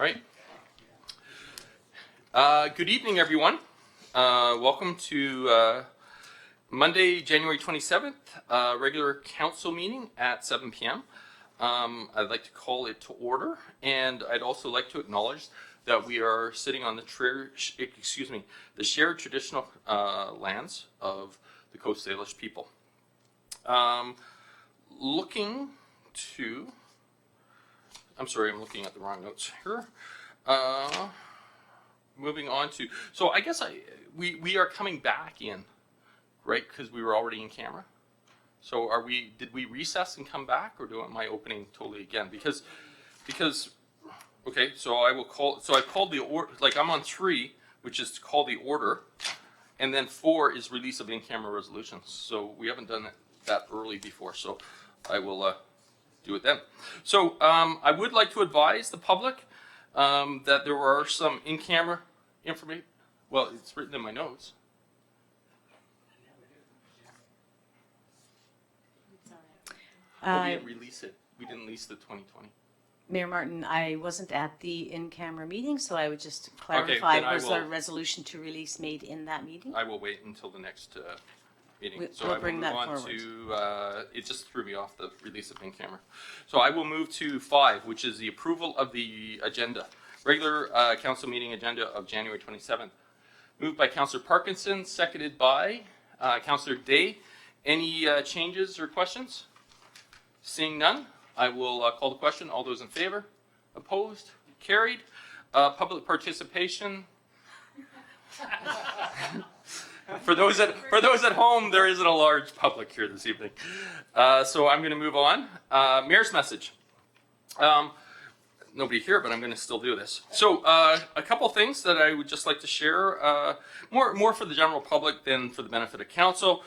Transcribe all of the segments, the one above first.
right. Good evening, everyone. Welcome to Monday, January 27th, regular council meeting at 7 p.m. I'd like to call it to order, and I'd also like to acknowledge that we are sitting on the shared traditional lands of the Coast Salish people. I'm sorry, I'm looking at the wrong notes here. Moving on to, so I guess we are coming back in, right? Because we were already in camera. So did we recess and come back, or am I opening totally again? Because, okay, so I've called the order, like I'm on 3, which is to call the order, and then 4 is release of in-camera resolutions. So we haven't done that early before, so I will do it then. So I would like to advise the public that there are some in-camera information. Well, it's written in my notes. We didn't release it. We didn't release the 2020. Mayor Martin, I wasn't at the in-camera meeting, so I would just clarify, was there a resolution to release made in that meeting? I will wait until the next meeting. We'll bring that forward. It just threw me off the release of in-camera. So I will move to 5, which is the approval of the agenda. Regular council meeting agenda of January 27th. Moved by Councillor Parkinson, seconded by Councillor Day. Any changes or questions? Seeing none, I will call the question. All those in favor? Opposed? Carried. Public participation. For those at home, there isn't a large public here this evening. So I'm going to move on. Mayor's message. Nobody here, but I'm going to still do this. So a couple things that I would just like to share, more for the general public than for the benefit of council.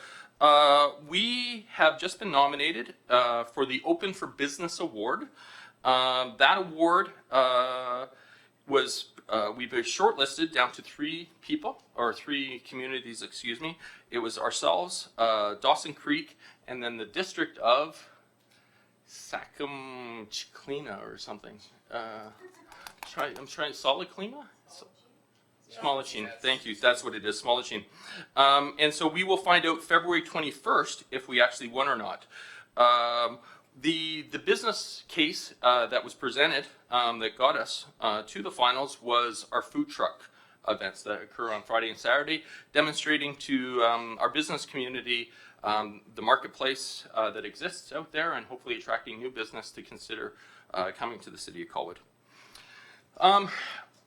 We have just been nominated for the Open for Business Award. That award we've been shortlisted down to 3 people, or 3 communities, excuse me. It was ourselves, Dawson Creek, and then the district of Sakamchklina or something. I'm trying Solaclina? Smallachine, thank you. That's what it is, Smallachine. And so we will find out February 21st if we actually won or not. The business case that was presented that got us to the finals was our food truck events that occur on Friday and Saturday, demonstrating to our business community the marketplace that exists out there, and hopefully attracting new business to consider coming to the city of Colwood.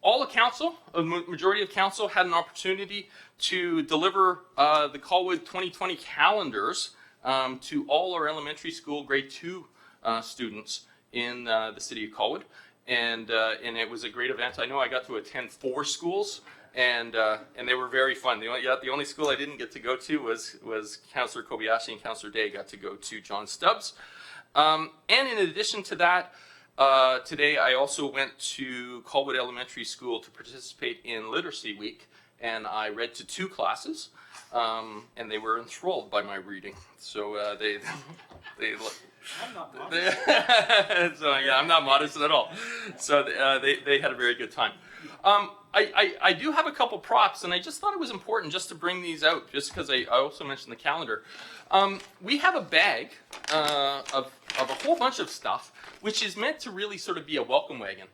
All of council, a majority of council, had an opportunity to deliver the Colwood 2020 calendars to all our elementary school grade 2 students in the city of Colwood, and it was a great event. I know I got to attend 4 schools, and they were very fun. The only school I didn't get to go to was Councillor Kobayashi and Councillor Day got to go to John Stubbs. And in addition to that, today I also went to Colwood Elementary School to participate in Literacy Week, and I read to 2 classes, and they were enthralled by my reading. So I'm not modest. So yeah, I'm not modest at all. So they had a very good time. I do have a couple props, and I just thought it was important just to bring these out, just because I also mentioned the calendar. We have a bag of a whole bunch of stuff, which is meant to really sort of be a welcome wagon.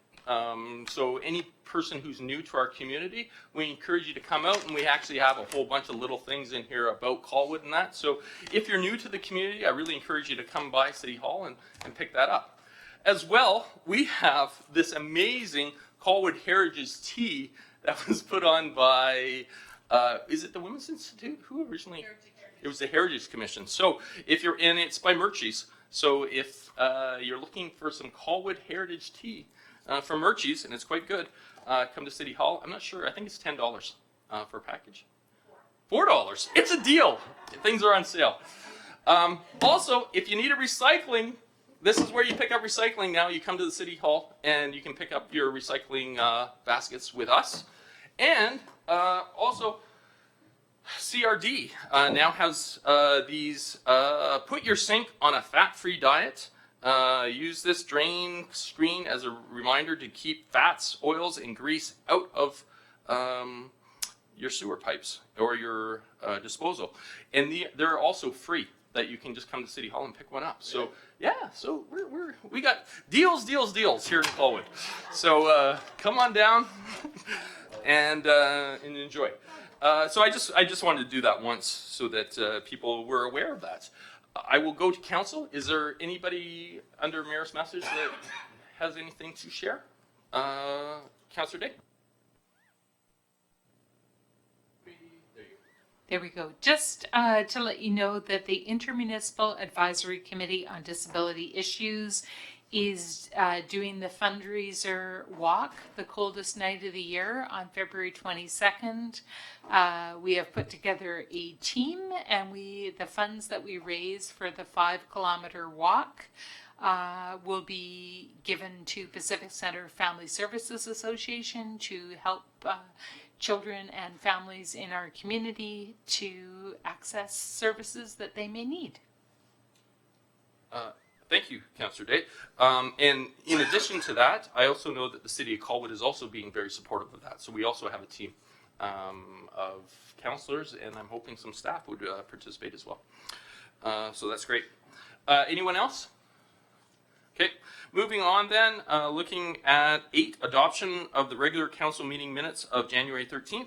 So any person who's new to our community, we encourage you to come out, and we actually have a whole bunch of little things in here about Colwood and that. So if you're new to the community, I really encourage you to come by City Hall and pick that up. As well, we have this amazing Colwood Heritage Tea that was put on by, is it the Women's Institute? Who originally? It was the Heritage Commission. So if you're in, it's by Murchie's. So if you're looking for some Colwood Heritage Tea from Murchie's, and it's quite good, come to City Hall. I'm not sure. I think it's $10 for a package. $4. It's a deal. Things are on sale. Also, if you need a recycling, this is where you pick up recycling now. You come to the City Hall, and you can pick up your recycling baskets with us. And also, CRD now has these put your sink on a fat-free diet Use this drain screen as a reminder to keep fats, oils, and grease out of your sewer pipes or your disposal. And they're also free, that you can just come to City Hall and pick one up. So so we got deals here in Colwood. So come on down and enjoy. So I just wanted to do that once so that people were aware of that. I will go to council. Is there anybody under Mayor's message that has anything to share? Councillor Day. There we go. Just to let you know that the Intermunicipal Advisory Committee on Disability Issues is doing the fundraiser walk, the coldest night of the year, on February 22nd. We have put together a team, and the funds that we raise for the 5-kilometer walk will be given to Pacific Center Family Services Association to help children and families in our community to access services that they may need. Thank you, Councillor Day. And in addition to that, I also know that the City of Colwood is also being very supportive of that. So we also have a team of councillors, and I'm hoping some staff would participate as well. So that's great. Anyone else? Okay, moving on then, looking at 8, adoption of the regular council meeting minutes of January 13th.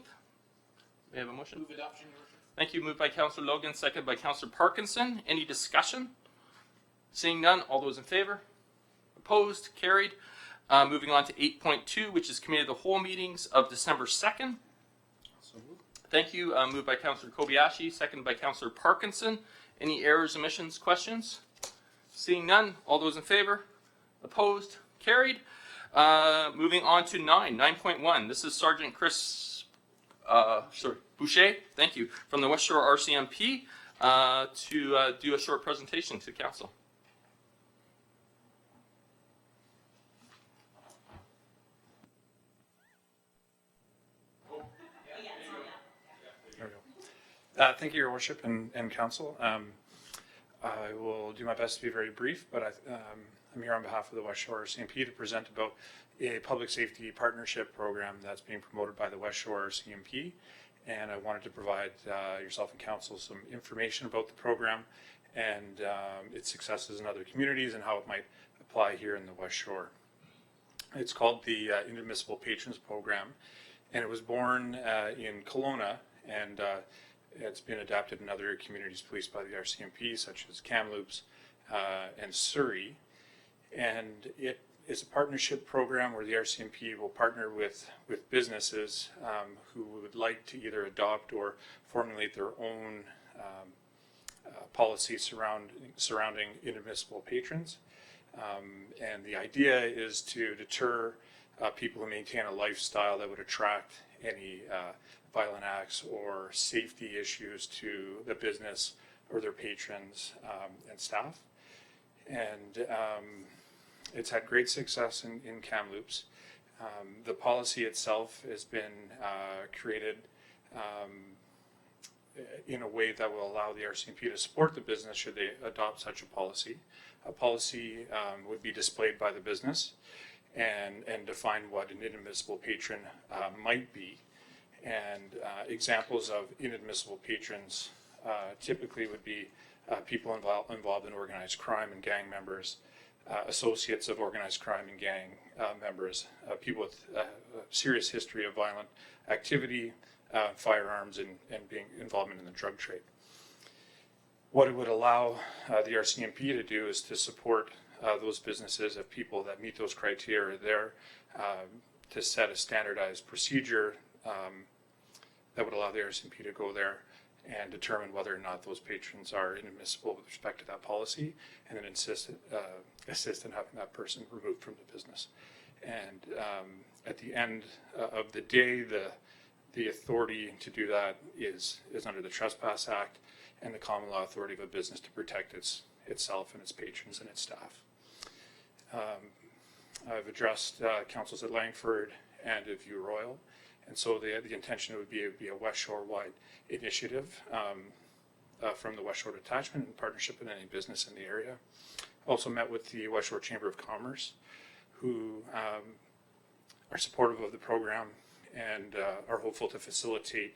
May I have a motion? Move adoption, Your Worship. Thank you. Moved by Councillor Logan, seconded by Councillor Parkinson. Any discussion? Seeing none, all those in favor? Opposed? Carried. Moving on to 8.2, which is committee of the whole meetings of December 2nd. So moved. Thank you. Moved by Councillor Kobayashi, seconded by Councillor Parkinson. Any errors, omissions, questions? Seeing none, all those in favor? Opposed? Carried. Moving on to 9.1. This is Sergeant Chris Boucher, thank you, from the West Shore RCMP to do a short presentation to council. There we go. Thank you, Your Worship and Council. I will do my best to be very brief, but I'm here on behalf of the West Shore RCMP to present about a public safety partnership program that's being promoted by the West Shore RCMP. And I wanted to provide yourself and Council some information about the program and its successes in other communities and how it might apply here in the West Shore. It's called the Inadmissible Patrons Program, and it was born in Kelowna, and it's been adapted in other communities policed by the RCMP, such as Kamloops and Surrey. And it is a partnership program where the RCMP will partner with businesses who would like to either adopt or formulate their own policies surrounding inadmissible patrons. And the idea is to deter people who maintain a lifestyle that would attract any violent acts or safety issues to the business or their patrons and staff. And it's had great success in Kamloops. The policy itself has been created in a way that will allow the RCMP to support the business should they adopt such a policy. A policy would be displayed by the business and define what an inadmissible patron might be. And examples of inadmissible patrons typically would be people involved in organized crime and gang members, associates of organized crime and gang members, people with a serious history of violent activity, firearms, and being involvement in the drug trade. What it would allow the RCMP to do is to support those businesses of people that meet those criteria there, to set a standardized procedure that would allow the RCMP to go there and determine whether or not those patrons are inadmissible with respect to that policy, and then assist in having that person removed from the business. And at the end of the day, the authority to do that is under the Trespass Act and the common law authority of a business to protect itself and its patrons and its staff. I've addressed councils at Langford and at View Royal, and so the intention would be a West Shore-wide initiative from the West Shore Detachment in partnership with any business in the area. Also met with the West Shore Chamber of Commerce, who are supportive of the program and are hopeful to facilitate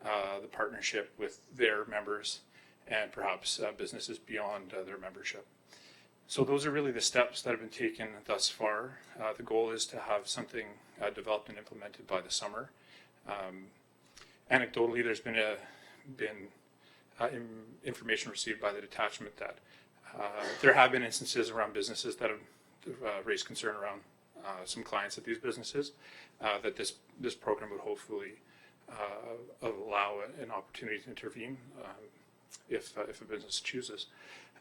the partnership with their members and perhaps businesses beyond their membership. So those are really the steps that have been taken thus far. The goal is to have something developed and implemented by the summer. Anecdotally, there's been information received by the detachment that there have been instances around businesses that have raised concern around some clients at these businesses, that this program would hopefully allow an opportunity to intervene if a business chooses.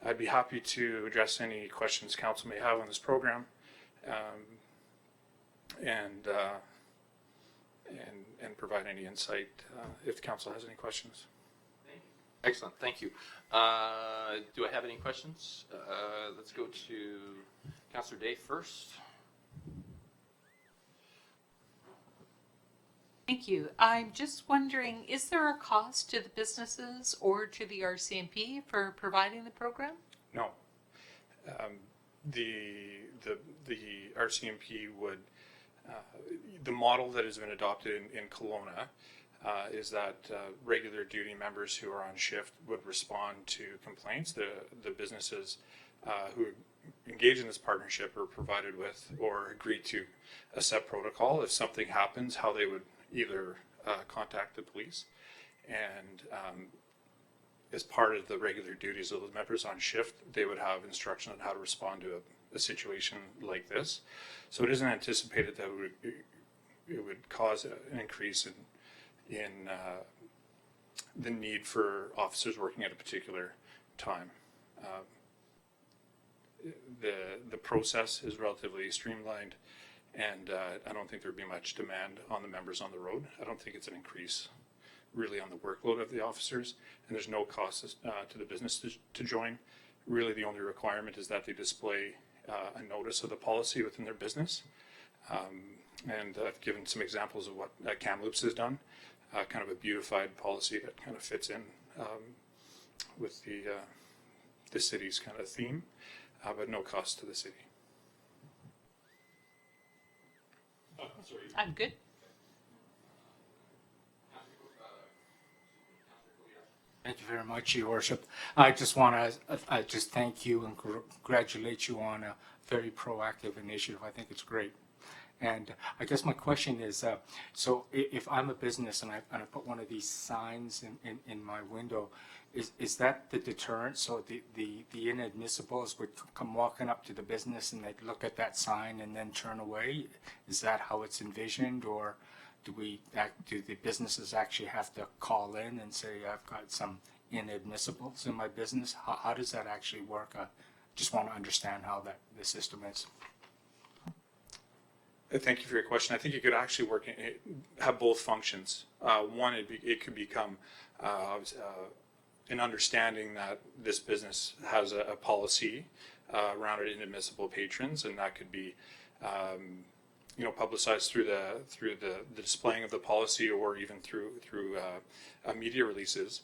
I'd be happy to address any questions council may have on this program, and provide any insight if the council has any questions. Excellent, thank you. Do I have any questions? Let's go to Councillor Day first. Thank you. I'm just wondering, is there a cost to the businesses or to the RCMP for providing the program? No. The RCMP would, the model that has been adopted in Kelowna is that regular duty members who are on shift would respond to complaints. The businesses who engage in this partnership are provided with or agree to a set protocol. If something happens, how they would either contact the police, and as part of the regular duties of the members on shift, they would have instruction on how to respond to a situation like this. So it isn't anticipated that it would cause an increase in the need for officers working at a particular time. The process is relatively streamlined, and I don't think there'd be much demand on the members on the road. I don't think it's an increase really on the workload of the officers, and there's no cost to the business to join. Really, the only requirement is that they display a notice of the policy within their business. And I've given some examples of what Kamloops has done, kind of a beautified policy that kind of fits in with the city's kind of theme, but no cost to the city. I'm good. Thank you very much, Your Worship. I just want to just thank you and congratulate you on a very proactive initiative. I think it's great. And I guess my question is, so if I'm a business and I put one of these signs in my window, is that the deterrent? So the inadmissibles would come walking up to the business and they'd look at that sign and then turn away? Is that how it's envisioned, or do the businesses actually have to call in and say, I've got some inadmissibles in my business? How does that actually work? I just want to understand how the system is. Thank you for your question. I think it could actually work, have both functions. One, it could become an understanding that this business has a policy around inadmissible patrons, and that could be publicized through the displaying of the policy, or even through media releases.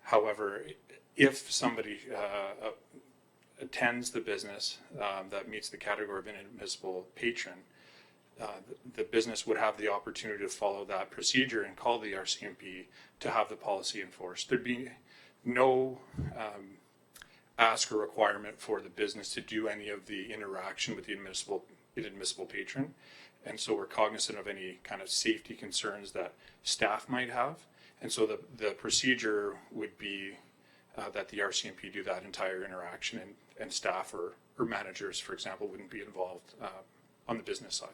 However, if somebody attends the business that meets the category of inadmissible patron, the business would have the opportunity to follow that procedure and call the RCMP to have the policy enforced. There'd be no ask or requirement for the business to do any of the interaction with the inadmissible patron, and so we're cognizant of any kind of safety concerns that staff might have, and so the procedure would be that the RCMP do that entire interaction, and staff or managers, for example, wouldn't be involved on the business side.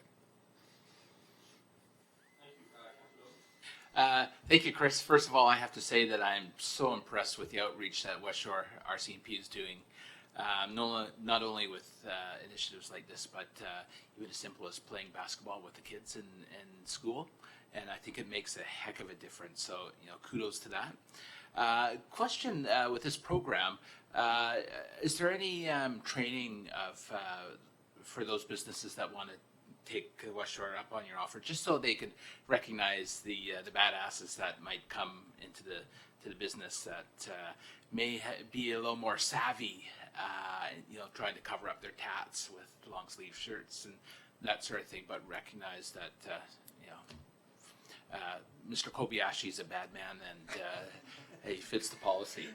Thank you, Chris. First of all, I have to say that I'm so impressed with the outreach that West Shore RCMP is doing, not only with initiatives like this, but even as simple as playing basketball with the kids in school, and I think it makes a heck of a difference. So, kudos to that. Question with this program, is there any training for those businesses that want to take West Shore up on your offer, just so they can recognize the badasses that might come into the business that may be a little more savvy, trying to cover up their tats with long sleeve shirts and that sort of thing, but recognize that Mr. Kobayashi is a bad man and he fits the policy.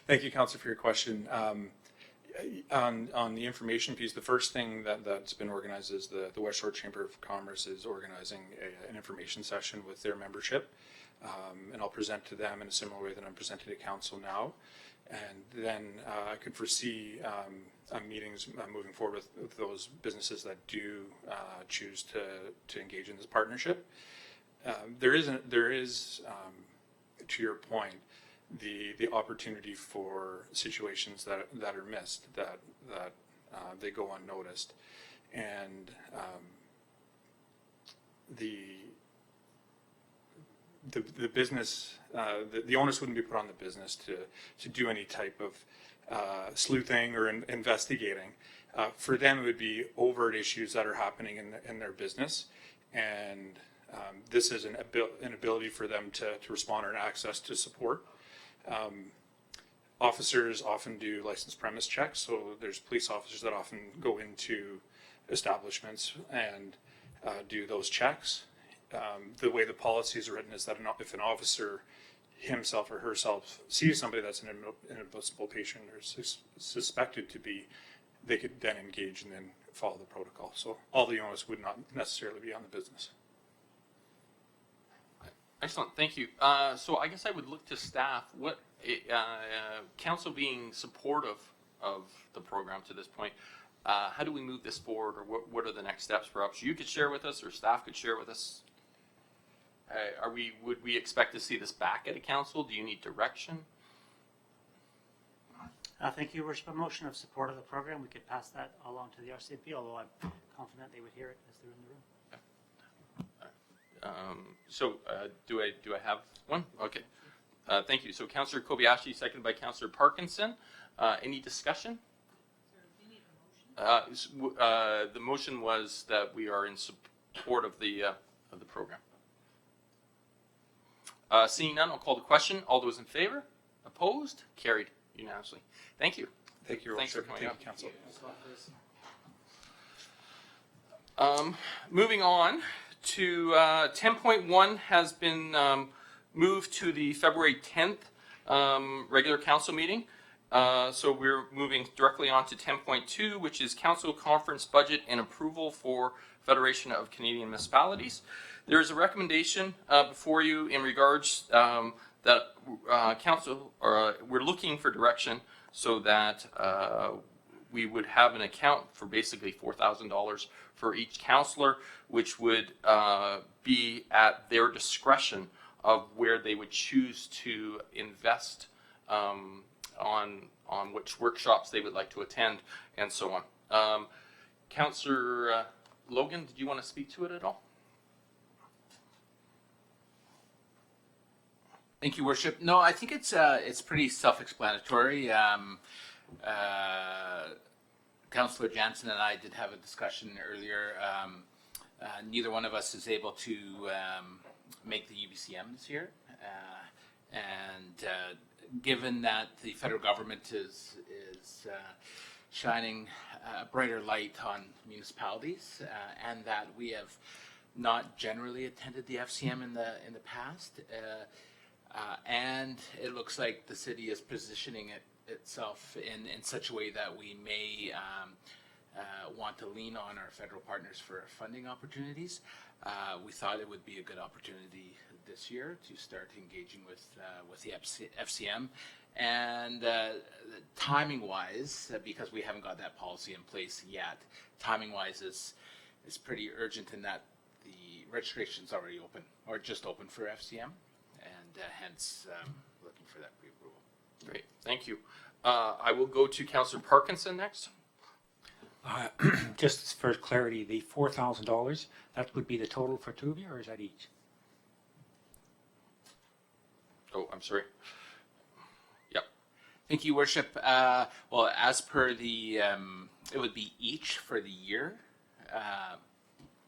Thank you, Councillor, for your question. On the information piece, the first thing that's been organized is the West Shore Chamber of Commerce is organizing an information session with their membership, and I'll present to them in a similar way that I'm presenting to Council now. And then I could foresee meetings moving forward with those businesses that do choose to engage in this partnership. There is, to your point, the opportunity for situations that are missed, that they go unnoticed, and the business, the onus wouldn't be put on the business to do any type of sleuthing or investigating. For them, it would be overt issues that are happening in their business, and this is an ability for them to respond or access to support. Officers often do licensed premise checks, so there's police officers that often go into establishments and do those checks. The way the policy is written is that if an officer himself or herself sees somebody that's an inadmissible patient or suspected to be, they could then engage and then follow the protocol. So all the onus would not necessarily be on the business. Excellent, thank you. So I guess I would look to staff. What council being supportive of the program to this point, how do we move this forward, or what are the next steps? Perhaps you could share with us, or staff could share with us. Would we expect to see this back at a council? Do you need direction? Thank you, Your Worship. A motion of support of the program. We could pass that along to the RCMP, although I'm confident they would hear it as they're in the room. Do I have one? Okay. Thank you. So Councillor Kobayashi, seconded by Councillor Parkinson. Any discussion? The motion was that we are in support of the program. Seeing none, I'll call the question. All those in favor? Opposed? Carried unanimously. Thank you. Thank you, Your Thanks for Worship. coming Thank you, Council. Moving on to 10.1 has been moved to the February 10th regular council meeting. So we're moving directly on to 10.2, which is council conference budget and approval for Federation of Canadian Municipalities. There is a recommendation before you in regards that council, we're looking for direction so that we would have an account for basically $4,000 for each councillor, which would be at their discretion of where they would choose to invest on which workshops they would like to attend and so on. Councillor Logan, did you want to speak to it at all? Thank you, Worship. No, I think it's pretty self-explanatory. Councillor Jansen and I did have a discussion earlier. Neither one of us is able to make the UBCM this year, and given that the federal government is shining a brighter light on municipalities, and that we have not generally attended the FCM in the past, and it looks like the city is positioning itself in such a way that we may want to lean on our federal partners for funding opportunities. We thought it would be a good opportunity this year to start engaging with the FCM, and timing-wise, because we haven't got that policy in place yet, timing-wise is pretty urgent in that the registration's already open, or just open for FCM, and hence looking for that pre-approval. Great, thank you. I will go to Councillor Parkinson next. Just for clarity, the $4,000, that would be the total for two of you, or is that each? Oh, I'm sorry. Yep. Thank you, Worship. Well, as per the, it would be each for the year.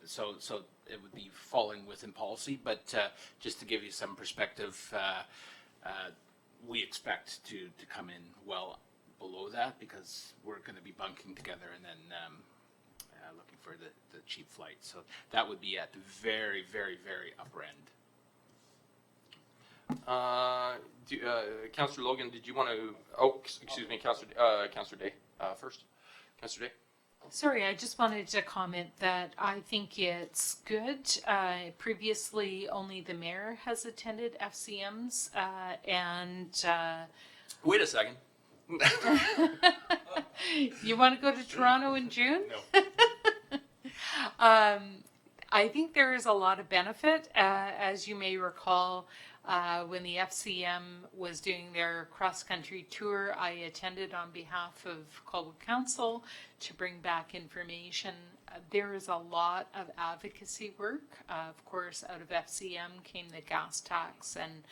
So it would be falling within policy, but just to give you some perspective, we expect to come in well below that because we're going to be bunking together and then looking for the cheap flight. So that would be at the very, very, very upper end. Councillor Logan, did you want to? Oh, excuse me, Councillor Day first. Councillor Day. Sorry, I just wanted to comment that I think it's good. Previously, only the mayor has attended FCMs, and Wait a second. you want to go to Toronto in June? No. I think there is a lot of benefit. As you may recall, when the FCM was doing their cross-country tour, I attended on behalf of Colwood Council to bring back information. There is a lot of advocacy work. Of course, out of FCM came the gas tax, and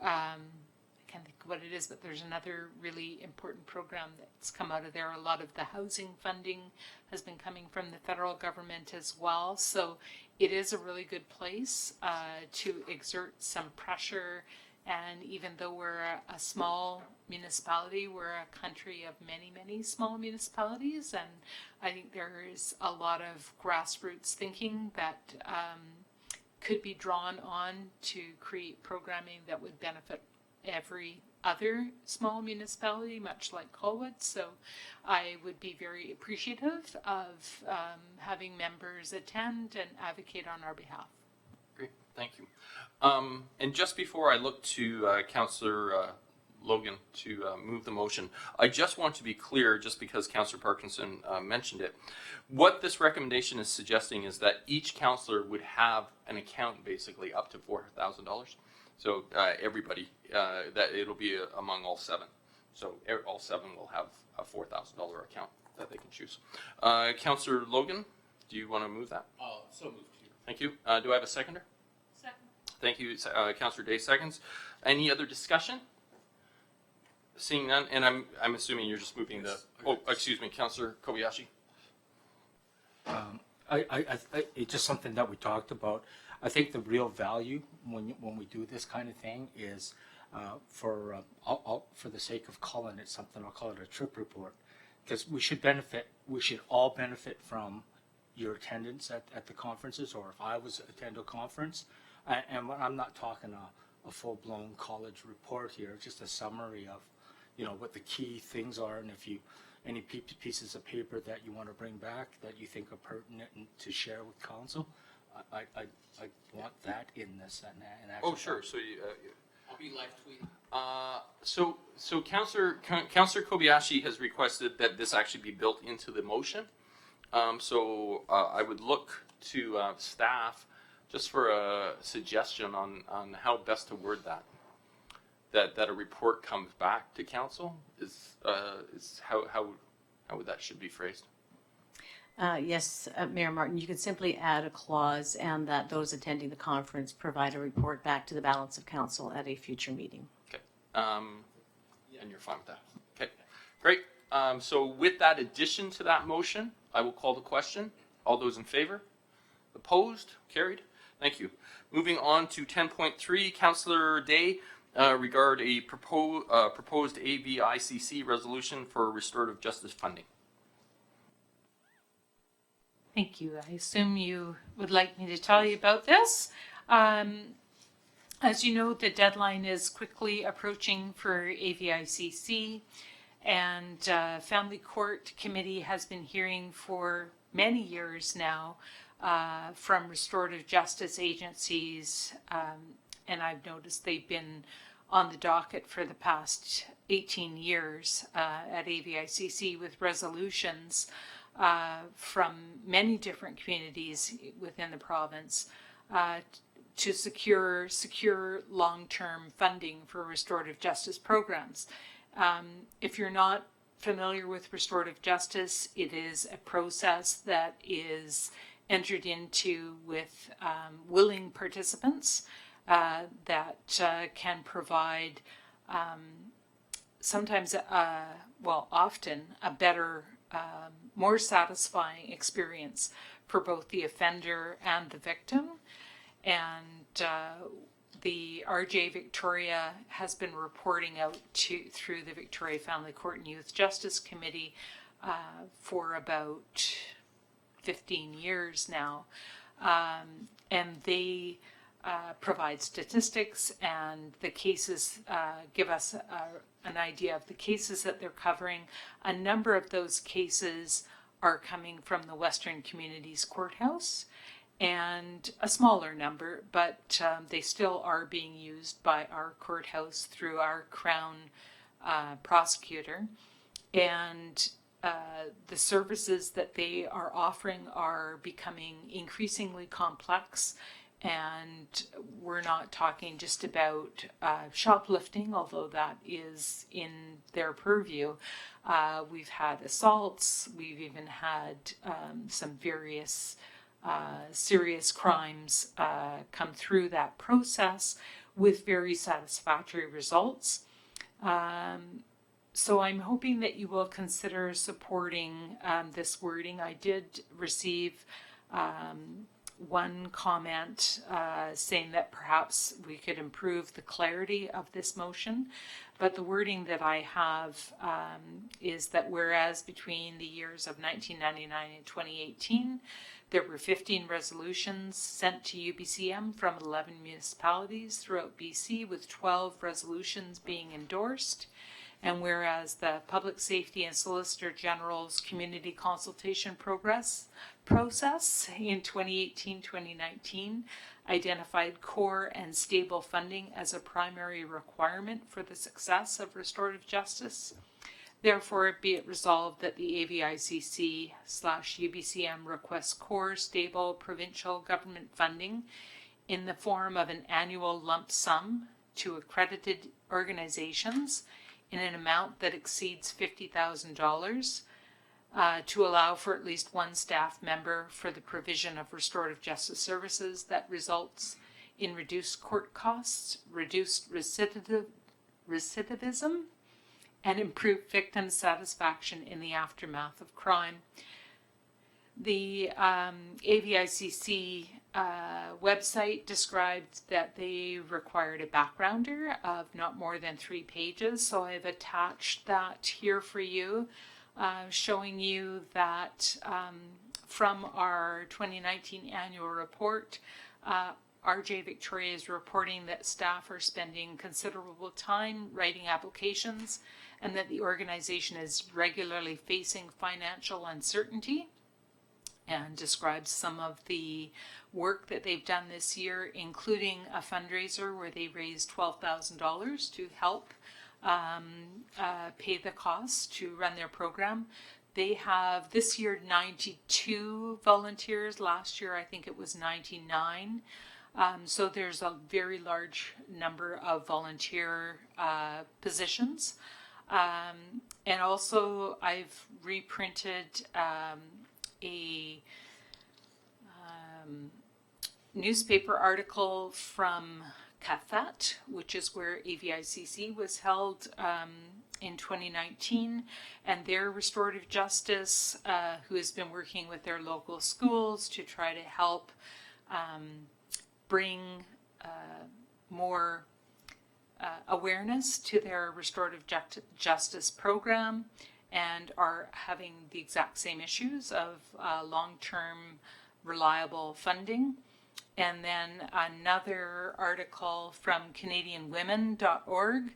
I can't think of what it is, but there's another really important program that's come out of there. A lot of the housing funding has been coming from the federal government as well. So it is a really good place to exert some pressure. And even though we're a small municipality, we're a country of many, many small municipalities. And I think there is a lot of grassroots thinking that could be drawn on to create programming that would benefit every other small municipality, much like Colwood. So I would be very appreciative of having members attend and advocate on our behalf. Great, thank you. And just before I look to Councillor Logan to move the motion, I just want to be clear, just because Councillor Parkinson mentioned it, what this recommendation is suggesting is that each councillor would have an account basically up to $4,000. So everybody, that it'll be among all seven. So all seven will have a $4,000 account that they can choose. Councillor Logan, do you want to move that? So moved. Thank you. Do I have a seconder? Second. Thank you, Councillor Day seconds. Any other discussion? Seeing none, and I'm assuming you're just moving the. Oh, excuse me, Councillor Kobayashi. It's just something that we talked about. I think the real value when we do this kind of thing is for the sake of calling it something, I'll call it a trip report, because we should all benefit from your attendance at the conferences, or if I was to attend a conference, and I'm not talking a full-blown college report here, just a summary of, what the key things are, and if any pieces of paper that you want to bring back that you think are pertinent and to share with council. I want that in this and actually. Oh, sure. So you. I'll be live tweeting. So Councillor Kobayashi has requested that this actually be built into the motion. So I would look to staff just for a suggestion on how best to word that. That a report comes back to council is how would that should be phrased. Yes, Mayor Martin, you could simply add a clause and that those attending the conference provide a report back to the balance of council at a future meeting. Okay. And you're fine with that. Okay. Great. So with that addition to that motion, I will call the question. All those in favor? Opposed? Carried? Thank you. Moving on to 10.3, Councillor Day, regard a proposed AVICC resolution for restorative justice funding. Thank you. I assume you would like me to tell you about this. As you know, the deadline is quickly approaching for AVICC, and Family Court Committee has been hearing for many years now from restorative justice agencies, and I've noticed they've been on the docket for the past 18 years at AVICC with resolutions from many different communities within the province to secure long-term funding for restorative justice programs. If you're not familiar with restorative justice, it is a process that is entered into with willing participants that can provide sometimes, often a better, more satisfying experience for both the offender and the victim. And the RJ Victoria has been reporting out through the Victoria Family Court and Youth Justice Committee for about 15 years now. And they provide statistics, and the cases give us an idea of the cases that they're covering. A number of those cases are coming from the Western Communities Courthouse, and a smaller number, but they still are being used by our courthouse through our Crown prosecutor. And the services that they are offering are becoming increasingly complex, and we're not talking just about shoplifting, although that is in their purview. We've had assaults, we've even had some various serious crimes come through that process with very satisfactory results. So I'm hoping that you will consider supporting this wording. I did receive one comment saying that perhaps we could improve the clarity of this motion, but the wording that I have is that whereas between the years of 1999 and 2018, there were 15 resolutions sent to UBCM from 11 municipalities throughout BC, with 12 resolutions being endorsed. And whereas the Public Safety and Solicitor General's community consultation process in 2018-2019 identified core and stable funding as a primary requirement for the success of restorative justice. Therefore, be it resolved that the AVICC/UBCM requests core, stable provincial government funding in the form of an annual lump sum to accredited organizations in an amount that exceeds $50,000 to allow for at least one staff member for the provision of restorative justice services that results in reduced court costs, reduced recidivism, and improved victim satisfaction in the aftermath of crime. The AVICC website described that they required a backgrounder of not more than 3 pages, so I've attached that here for you, showing you that from our 2019 annual report, RJ Victoria is reporting that staff are spending considerable time writing applications, and that the organization is regularly facing financial uncertainty, and describes some of the work that they've done this year, including a fundraiser where they raised $12,000 to help pay the costs to run their program. They have this year 92 volunteers. Last year I think it was 99. So there's a very large number of volunteer positions. And also I've reprinted a newspaper article from CAFET, which is where AVICC was held in 2019, and their restorative justice, who has been working with their local schools to try to help bring more awareness to their restorative justice program, and are having the exact same issues of long-term reliable funding. And then another article from CanadianWomen.org,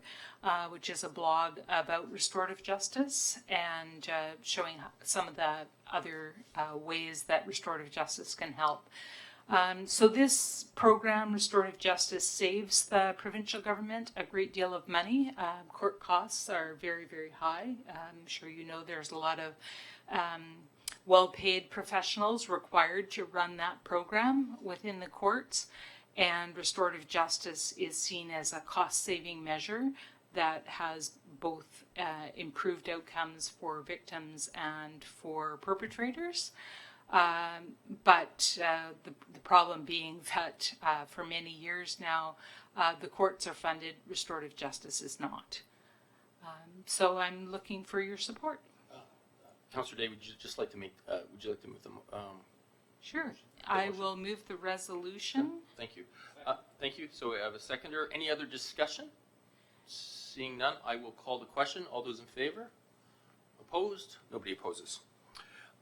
which is a blog about restorative justice, and showing some of the other ways that restorative justice can help. So this program, Restorative Justice, saves the provincial government a great deal of money. Court costs are very, very high. I'm sure you know there's a lot of well-paid professionals required to run that program within the courts, and restorative justice is seen as a cost-saving measure that has both improved outcomes for victims and for perpetrators. But the problem being that for many years now, the courts are funded, restorative justice is not. So I'm looking for your support. Councillor Day, would you just like to make, would you like to move them? Sure. I will move the resolution. Thank you. Thank you. So we have a seconder. Any other discussion? Seeing none, I will call the question. All those in favor? Opposed? Nobody opposes.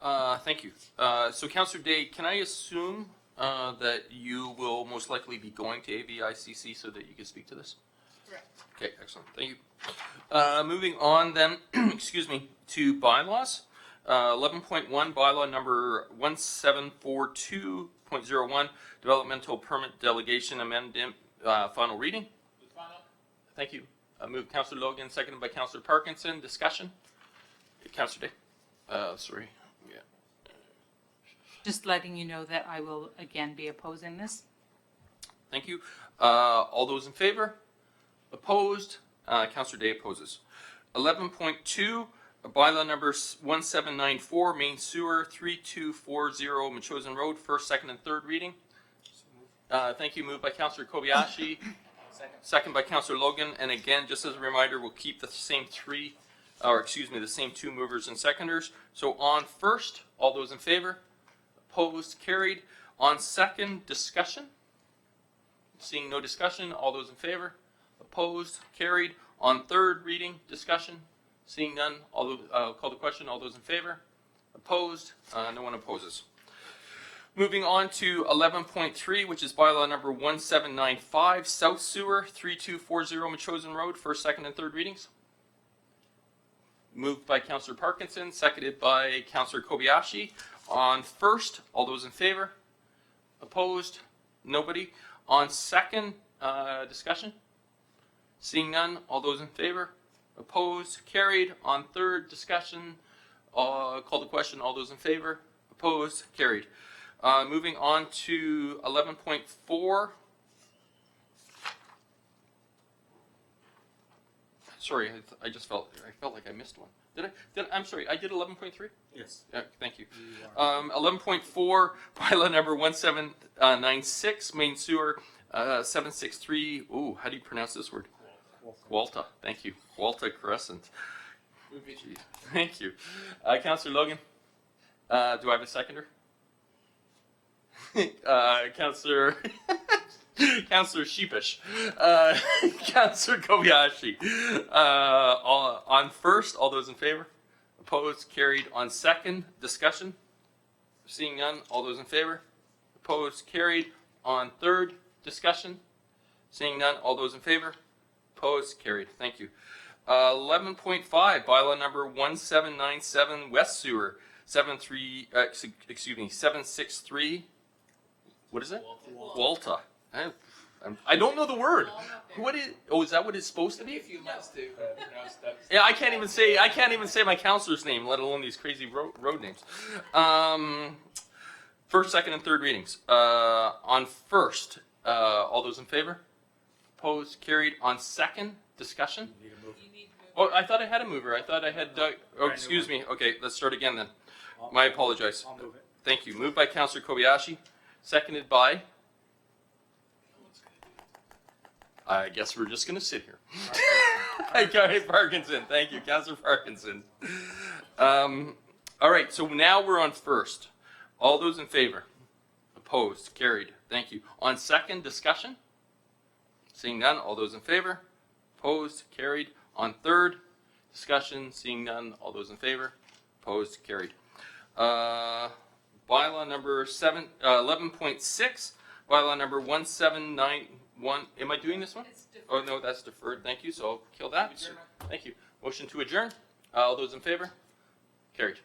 Thank you. So Councillor Day, can I assume that you will most likely be going to AVICC so that you can speak to this? Correct. Okay, excellent. Thank you. Moving on then, excuse me, to bylaws. 11.1, bylaw number 1742.01, developmental permit delegation amendment, final reading. Thank you. Moved Councillor Logan, seconded by Councillor Parkinson. Discussion? Councillor Day. Sorry. Yeah. Just letting you know that I will again be opposing this. Thank you. All those in favor? Opposed? Councillor Day opposes. 11.2, bylaw number 1794, main sewer 3240 Metchosin Road, first, second, and third reading. Thank you. Moved by Councillor Kobayashi. Second by Councillor Logan. And again, just as a reminder, we'll keep the same the same two movers and seconders. So on first, all those in favor? Opposed? Carried. On second, discussion. Seeing no discussion, all those in favor? Opposed? Carried. On third reading, discussion. Seeing none, I'll call the question. All those in favor? Opposed? No one opposes. Moving on to 11.3, which is bylaw number 1795, South Sewer 3240 Metchosin Road, first, second, and third readings. Moved by Councillor Parkinson, seconded by Councillor Kobayashi. On first, all those in favor? Opposed? Nobody. On second, discussion. Seeing none, all those in favor? Opposed? Carried. On third, discussion. Call the question. All those in favor? Opposed? Carried. Moving on to 11.4. Sorry, I felt like I missed one. I'm sorry, I did 11.3? Yes. Thank you. 11.4, bylaw number 1796, main sewer 763. Ooh, how do you pronounce this word? Walta. Thank you. Walta Crescent. Thank you. Councillor Logan, do I have a seconder? Councillor Sheepish. Councillor Kobayashi. On first, all those in favor? Opposed? Carried. On second, discussion. Seeing none, all those in favor? Opposed? Carried. On third, discussion. Seeing none, all those in favor? Opposed? Carried. Thank you. 11.5, bylaw number 1797, West Sewer 763. What is it? Walta. I don't know the word. What is? Oh, is that what it's supposed to be? A few months to pronounce that. Yeah, I can't even say my counselor's name, let alone these crazy road names. First, second, and third readings. On first, all those in favor? Opposed? Carried. On second, discussion. Oh, I thought I had a mover. I thought I had Doug. Oh, excuse me. Okay, let's start again then. My apologize. I'll move it. Thank you. Moved by Councillor Kobayashi, seconded by. I guess we're just going to sit here. Parkinson. Thank you, Councillor Parkinson. All right, so now we're on first. All those in favor? Opposed? Carried. Thank you. On second, discussion? Seeing none, all those in favor? Opposed? Carried. On third, discussion? Seeing none, all those in favor? Opposed? Carried. Bylaw number 11.6, bylaw number 1791. Am I doing this one? Oh, no, that's deferred. Thank you. So I'll kill that. Thank you. Motion to adjourn. All those in favor? Carried.